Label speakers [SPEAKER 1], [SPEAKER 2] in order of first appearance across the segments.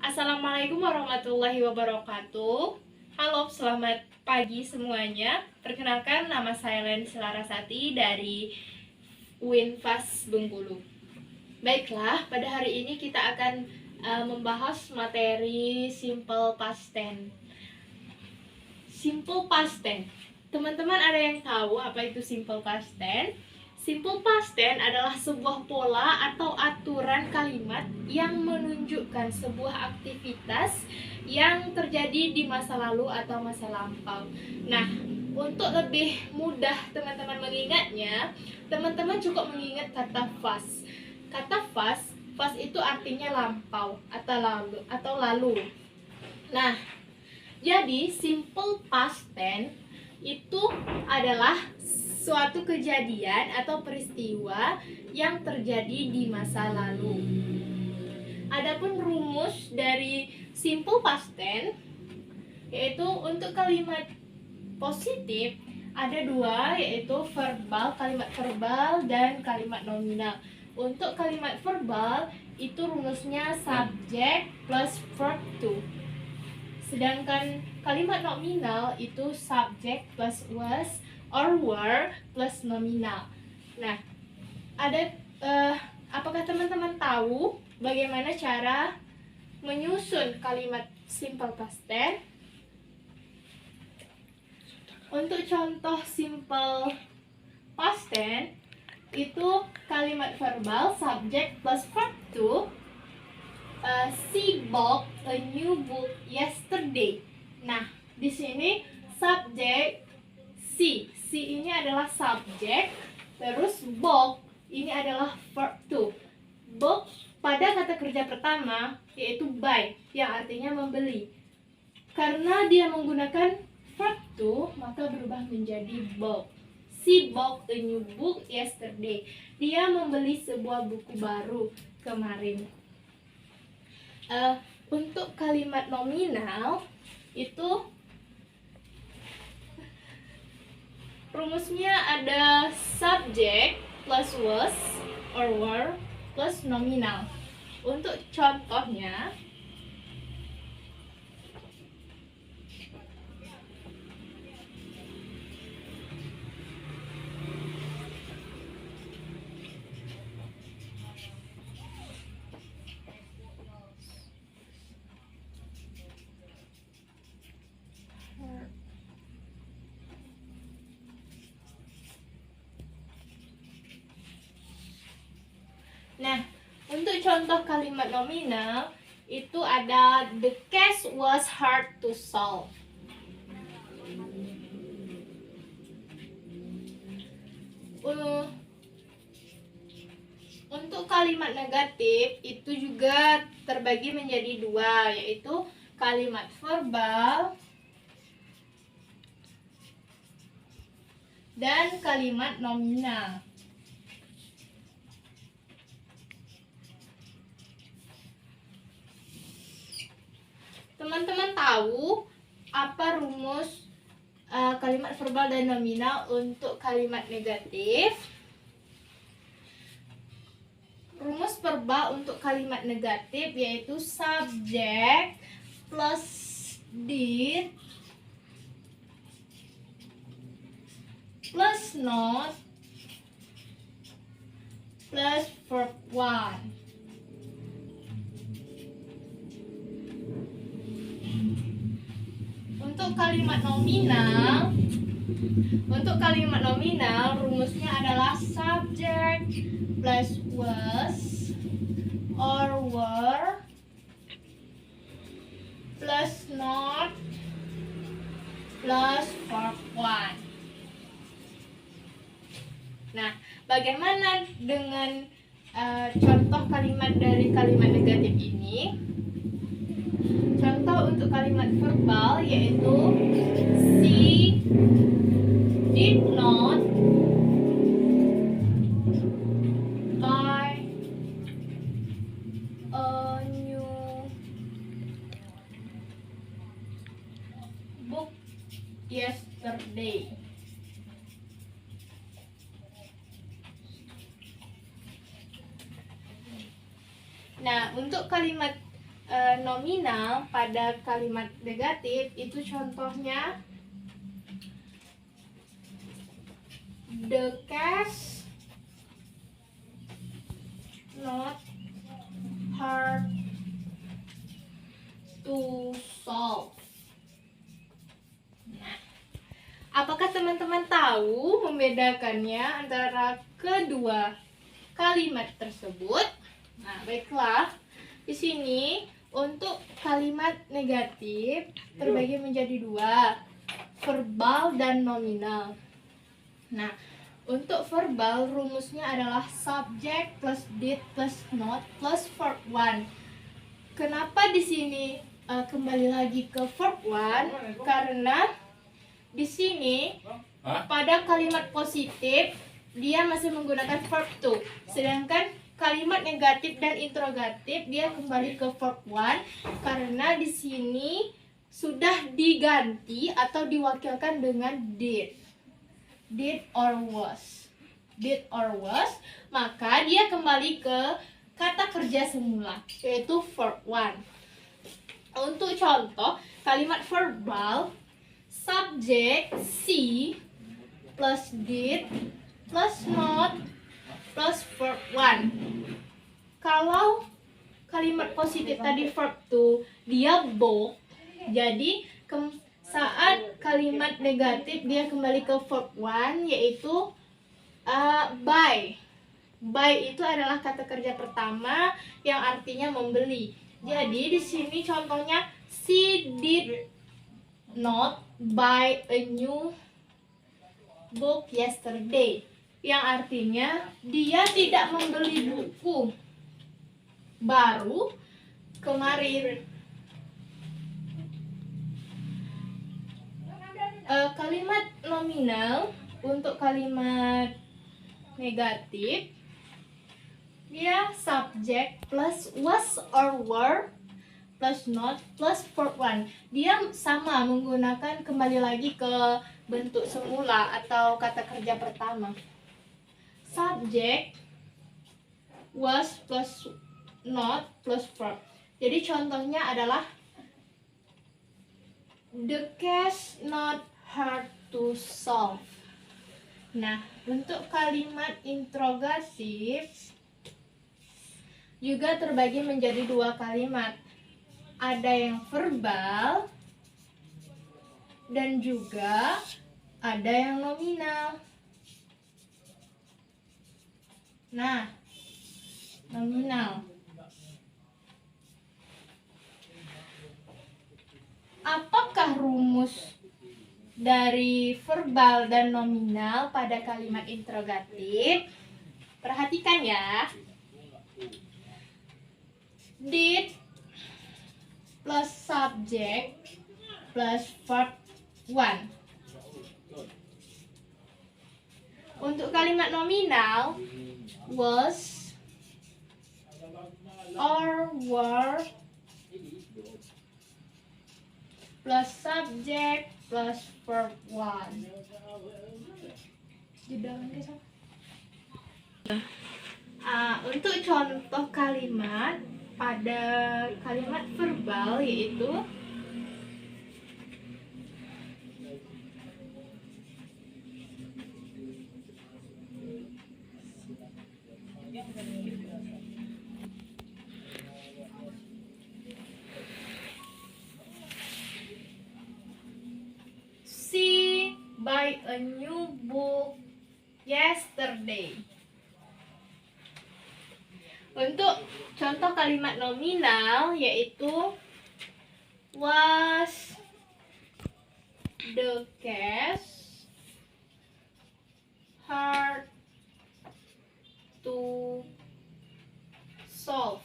[SPEAKER 1] Assalamualaikum warahmatullahi wabarakatuh. Halo, selamat pagi semuanya. Perkenalkan, nama saya Len Selarasati dari UINFAS Bengkulu. Baiklah, pada hari ini kita akan membahas materi simple past tense. Simple past tense. Teman-teman ada yang tahu apa itu simple past tense? Simple past tense adalah sebuah pola atau aturan kalimat yang menunjukkan sebuah aktivitas yang terjadi di masa lalu atau masa lampau. Nah, untuk lebih mudah teman-teman mengingatnya, teman-teman cukup mengingat kata fast. Kata fast itu artinya lampau atau lalu. Nah, jadi simple past tense itu adalah suatu kejadian atau peristiwa yang terjadi di masa lalu. Adapun rumus dari simple past tense yaitu untuk kalimat positif ada dua, yaitu kalimat verbal dan kalimat nominal. Untuk kalimat verbal itu rumusnya subject plus verb to. Sedangkan kalimat nominal itu subject plus was or were plus nominal. Nah, apakah teman-teman tahu bagaimana cara menyusun kalimat simple past tense? Untuk contoh simple past tense itu kalimat verbal subject plus verb to. She bought a new book yesterday. Nah, di sini subjek si ini adalah subjek, terus bought ini adalah verb to. Bought pada kata kerja pertama yaitu buy yang artinya membeli. Karena dia menggunakan verb to, maka berubah menjadi bought. She bought a new book yesterday. Dia membeli sebuah buku baru kemarin. Untuk kalimat nominal itu rumusnya ada subject plus was or were plus nominal. Untuk contohnya, nah, untuk contoh kalimat nominal itu ada the case was hard to solve. Untuk kalimat negatif itu juga terbagi menjadi dua, yaitu kalimat verbal dan kalimat nominal. Teman-teman tahu apa rumus kalimat verbal dan nominal untuk kalimat negatif? Rumus verbal untuk kalimat negatif yaitu subject plus did plus not plus verb one. Untuk kalimat nominal rumusnya adalah subject plus was or were plus not plus verb one. Nah, bagaimana dengan contoh kalimat dari kalimat negatif ini? Contoh untuk kalimat verbal yaitu she did not buy a new book yesterday. Nah, untuk kalimat nominal pada kalimat negatif itu contohnya the case not hard to solve. Nah, apakah teman-teman tahu membedakannya antara kedua kalimat tersebut? Nah, baiklah. Di sini untuk kalimat negatif terbagi menjadi dua, verbal dan nominal. Nah, untuk verbal rumusnya adalah subject plus did plus not plus verb one. Kenapa di sini kembali lagi ke verb one? Karena di sini pada kalimat positif dia masih menggunakan verb to, sedangkan kalimat negatif dan interrogatif dia kembali ke verb one karena di sini sudah diganti atau diwakilkan dengan did or was, maka dia kembali ke kata kerja semula, yaitu verb one. Untuk contoh kalimat verbal, subject see plus did plus not plus verb one. Kalau kalimat positif tadi verb to, dia both, jadi saat kalimat negatif dia kembali ke verb one, yaitu buy. Buy itu adalah kata kerja pertama yang artinya membeli. Jadi di sini contohnya she did not buy a new book yesterday, yang artinya dia tidak membeli buku baru kemarin. Kalimat nominal untuk kalimat negatif dia subject plus was or were plus not plus verb one. Dia sama menggunakan kembali lagi ke bentuk semula atau kata kerja pertama. Subject was plus not plus verb. Jadi contohnya adalah the case not hard to solve. Nah, untuk kalimat interrogatif juga terbagi menjadi dua kalimat. Ada yang verbal dan juga ada yang nominal. Nah, nominal. Apakah rumus dari verbal dan nominal pada kalimat interrogatif? Perhatikan ya. Did plus subject plus verb one. Untuk kalimat nominal, was or were plus subject plus verb one. Untuk contoh kalimat pada kalimat verbal yaitu she buy a new book yesterday. Untuk contoh kalimat nominal yaitu was the case hard to solve.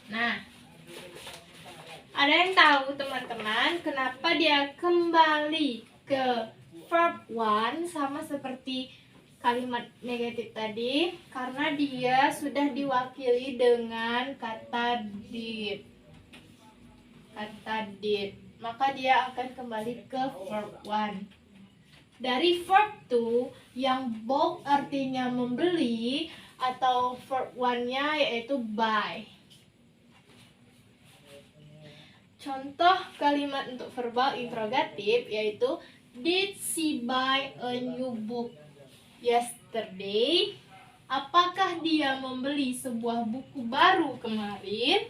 [SPEAKER 1] Nah, ada yang tahu teman-teman kenapa dia kembali ke verb one sama seperti kalimat negatif tadi? Karena dia sudah diwakili dengan kata did. Maka dia akan kembali ke verb one. Dari verb to yang both artinya membeli atau verb one-nya yaitu buy. Contoh kalimat untuk verbal interrogatif yaitu did she buy a new book yesterday? Apakah dia membeli sebuah buku baru kemarin?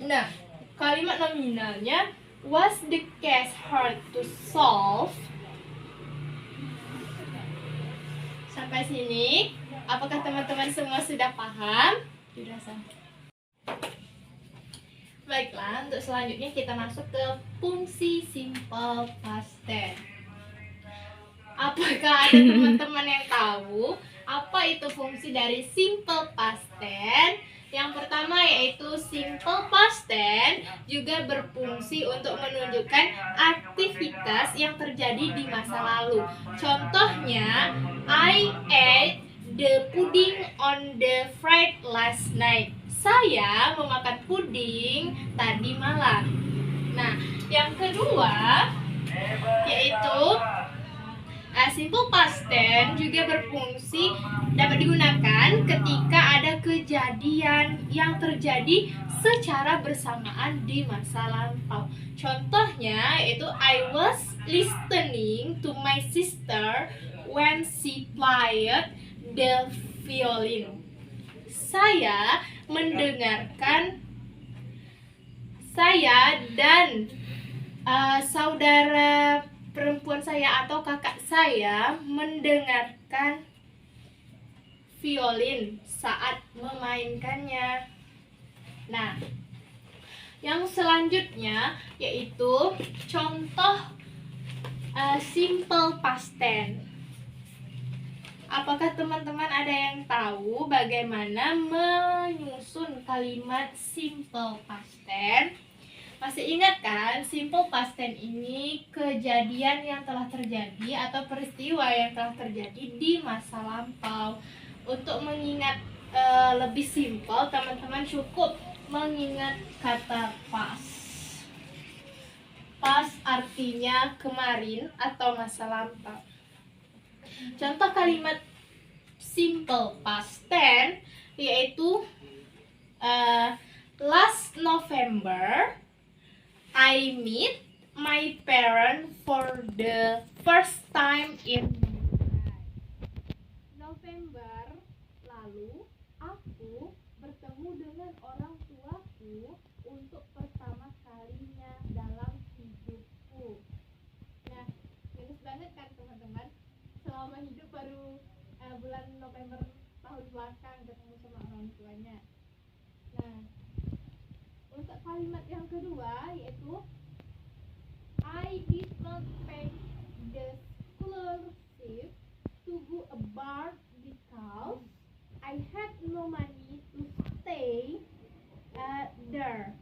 [SPEAKER 1] Nah, kalimat nominalnya was the case hard to solve? Sampai sini, apakah teman-teman semua sudah paham? Sudah sampai. Baiklah, untuk selanjutnya kita masuk ke fungsi simple past tense. Apakah ada teman-teman yang tahu apa itu fungsi dari simple past tense? Yang pertama yaitu simple past tense juga berfungsi untuk menunjukkan aktivitas yang terjadi di masa lalu. Contohnya, I ate the pudding on the Friday last night. Saya memakan puding tadi malam. Nah, yang kedua yaitu simple past tense juga berfungsi dapat digunakan ketika ada kejadian yang terjadi secara bersamaan di masa lampau. Contohnya yaitu I was listening to my sister when she played the violin. Saya mendengarkan saya dan saudara perempuan saya atau kakak saya mendengarkan violin saat memainkannya. Nah, yang selanjutnya yaitu contoh simple past tense. Apakah teman-teman ada yang tahu bagaimana menyusun kalimat simple past tense? Masih ingat kan, simple past tense ini kejadian yang telah terjadi atau peristiwa yang telah terjadi di masa lampau. Untuk mengingat lebih simpel, teman-teman cukup mengingat kata past. Past artinya kemarin atau masa lampau. Contoh kalimat simple past tense yaitu last November I meet my parents for the first time in my life. November lalu aku bertemu dengan orang tuaku untuk pertama kalinya dalam hidupku. Nah, bagus banget kan teman-teman? Selama hidup baru bulan November tahun belakang ketemu sama orang tuanya. Nah, untuk kalimat yang kedua yaitu I did not pay the scholarship to go a bar because I had no money to stay there.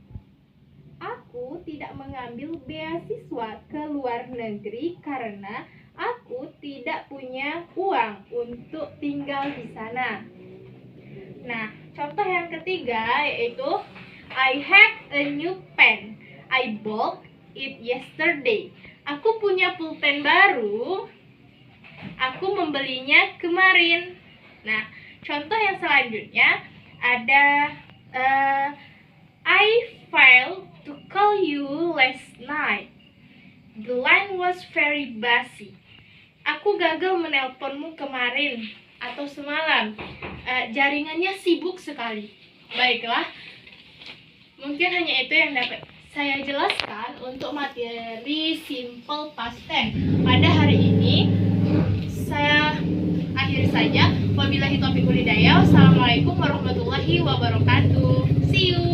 [SPEAKER 1] Aku tidak mengambil beasiswa ke luar negeri karena aku tidak punya uang untuk tinggal di sana. Nah, contoh yang ketiga yaitu I have a new pen. I bought it yesterday. Aku punya pulpen baru. Aku membelinya kemarin. Nah, contoh yang selanjutnya ada I failed to call you last night. The line was very busy. Aku gagal menelponmu kemarin atau semalam. Jaringannya sibuk sekali. Baiklah. Mungkin hanya itu yang dapat saya jelaskan untuk materi simple past tense pada hari ini. Saya akhiri saja. Wabillahi taufiq wal hidayah. Wassalamualaikum warahmatullahi wabarakatuh. See you.